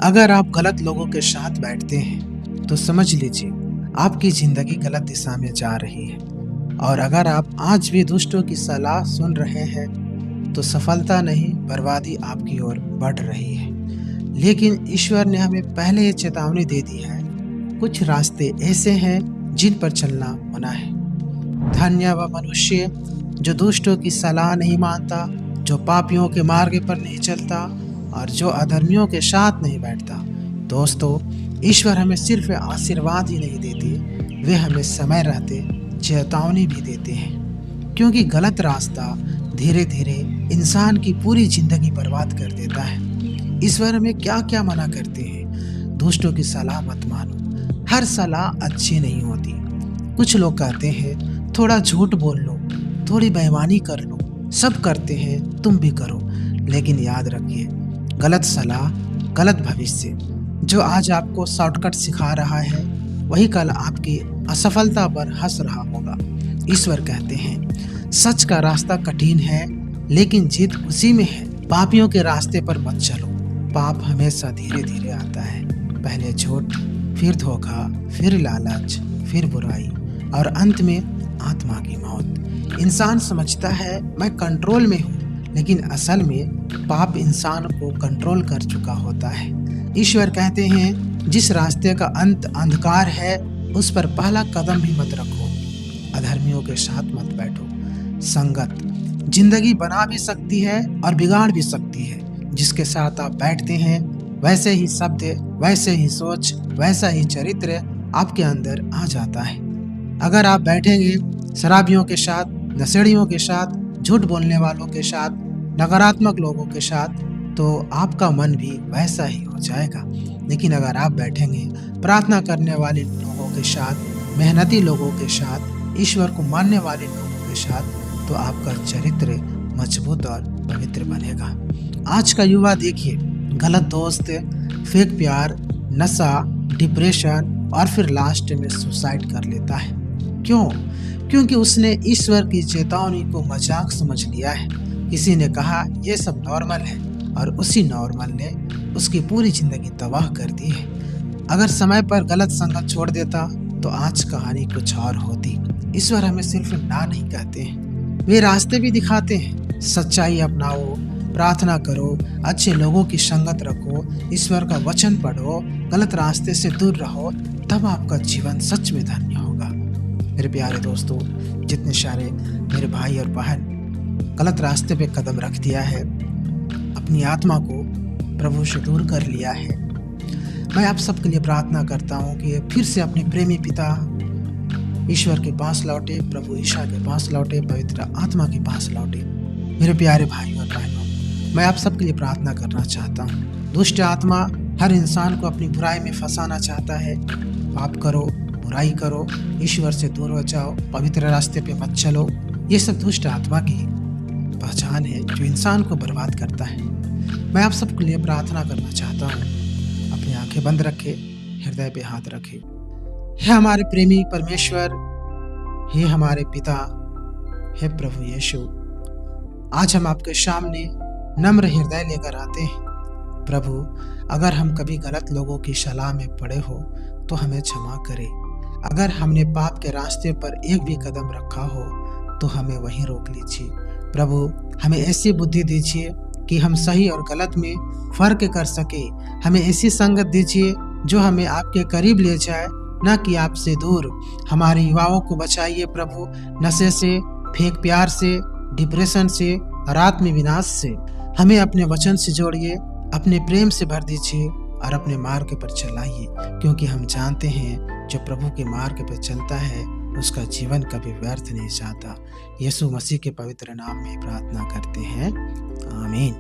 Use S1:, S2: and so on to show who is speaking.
S1: अगर आप गलत लोगों के साथ बैठते हैं तो समझ लीजिए आपकी जिंदगी गलत दिशा में जा रही है। और अगर आप आज भी दुष्टों की सलाह सुन रहे हैं तो सफलता नहीं बर्बादी आपकी ओर बढ़ रही है। लेकिन ईश्वर ने हमें पहले ये चेतावनी दे दी है, कुछ रास्ते ऐसे हैं जिन पर चलना मना है। धन्य वह मनुष्य जो दुष्टों की सलाह नहीं मानता, जो पापियों के मार्ग पर नहीं चलता और जो अधर्मियों के साथ नहीं बैठता। दोस्तों, ईश्वर हमें सिर्फ आशीर्वाद ही नहीं देते, वे हमें समय रहते चेतावनी भी देते हैं, क्योंकि गलत रास्ता धीरे धीरे इंसान की पूरी जिंदगी बर्बाद कर देता है। ईश्वर हमें क्या क्या मना करते हैं? दुष्टों की सलाह मत मानो, हर सलाह अच्छी नहीं होती। कुछ लोग कहते हैं थोड़ा झूठ बोल लो, थोड़ी बेईमानी कर लो, सब करते हैं तुम भी करो। लेकिन याद रखिए, गलत सलाह गलत भविष्य। जो आज आपको शॉर्टकट सिखा रहा है वही कल आपकी असफलता पर हंस रहा होगा। ईश्वर कहते हैं सच का रास्ता कठिन है लेकिन जीत उसी में है। पापियों के रास्ते पर मत चलो, पाप हमेशा धीरे धीरे आता है। पहले झूठ, फिर धोखा, फिर लालच, फिर बुराई और अंत में आत्मा की मौत। इंसान समझता है मैं कंट्रोल में हूँ, लेकिन असल में पाप इंसान को कंट्रोल कर चुका होता है। ईश्वर कहते हैं जिस रास्ते का अंत अंधकार है उस पर पहला कदम भी मत रखो। अधर्मियों के साथ मत बैठो। संगत जिंदगी बना भी सकती है और बिगाड़ भी सकती है। जिसके साथ आप बैठते हैं वैसे ही शब्द, वैसे ही सोच, वैसा ही चरित्र आपके अंदर आ जाता है। अगर आप बैठेंगे शराबियों के साथ, नशेड़ियों के साथ, झूठ बोलने वालों के साथ, नकारात्मक लोगों के साथ, तो आपका मन भी वैसा ही हो जाएगा। लेकिन अगर आप बैठेंगे प्रार्थना करने वाले लोगों के साथ, मेहनती लोगों के साथ, ईश्वर को मानने वाले लोगों के साथ, तो आपका चरित्र मजबूत और पवित्र बनेगा। आज का युवा देखिए, गलत दोस्त, फेक प्यार, नशा, डिप्रेशन और फिर लास्ट में सुसाइड कर लेता है। क्यों? क्योंकि उसने ईश्वर की चेतावनी को मजाक समझ लिया है। किसी ने कहा यह सब नॉर्मल है और उसी नॉर्मल ने उसकी पूरी जिंदगी तबाह कर दी है। अगर समय पर गलत संगत छोड़ देता तो आज कहानी कुछ और होती। ईश्वर हमें सिर्फ ना नहीं कहते हैं, वे रास्ते भी दिखाते हैं। सच्चाई अपनाओ, प्रार्थना करो, अच्छे लोगों की संगत रखो, ईश्वर का वचन पढ़ो, गलत रास्ते से दूर रहो, तब आपका जीवन सच में धन्य होगा। मेरे प्यारे दोस्तों, जितने सारे मेरे भाई और बहन गलत रास्ते पे कदम रख दिया है, अपनी आत्मा को प्रभु से दूर कर लिया है, मैं आप सबके लिए प्रार्थना करता हूँ कि फिर से अपने प्रेमी पिता ईश्वर के पास लौटे, प्रभु ईशा के पास लौटे, पवित्र आत्मा के पास लौटे। मेरे प्यारे भाई और बहनों, मैं आप सबके लिए प्रार्थना करना चाहता हूँ। दुष्ट आत्मा हर इंसान को अपनी बुराई में फंसाना चाहता है। पाप करो, बुराई करो, ईश्वर से दूर हो जाओ, पवित्र रास्ते पे मत चलो। ये सब दुष्ट आत्मा की पहचान है जो इंसान को बर्बाद करता है। मैं आप सबके लिए प्रार्थना करना चाहता हूँ। अपनी आंखें बंद रखे, हृदय पे हाथ रखे। हे हमारे प्रेमी परमेश्वर, हे हमारे पिता, हे प्रभु यीशु, आज हम आपके सामने नम्र हृदय लेकर आते हैं। प्रभु, अगर हम कभी गलत लोगों की सलाह में पड़े हो तो हमें क्षमा करें। अगर हमने पाप के रास्ते पर एक भी कदम रखा हो तो हमें वहीं रोक लीजिए। प्रभु, हमें ऐसी बुद्धि दीजिए कि हम सही और गलत में फर्क कर सके। हमें ऐसी संगत दीजिए जो हमें आपके करीब ले जाए, न कि आपसे दूर। हमारे युवाओं को बचाइए प्रभु, नशे से, फेक प्यार से, डिप्रेशन से और आत्म विनाश से। हमें अपने वचन से जोड़िए, अपने प्रेम से भर दीजिए और अपने मार्ग पर चलाइए, क्योंकि हम जानते हैं जो प्रभु के मार्ग पर चलता है उसका जीवन कभी व्यर्थ नहीं जाता। यीशु मसीह के पवित्र नाम में प्रार्थना करते हैं, आमीन।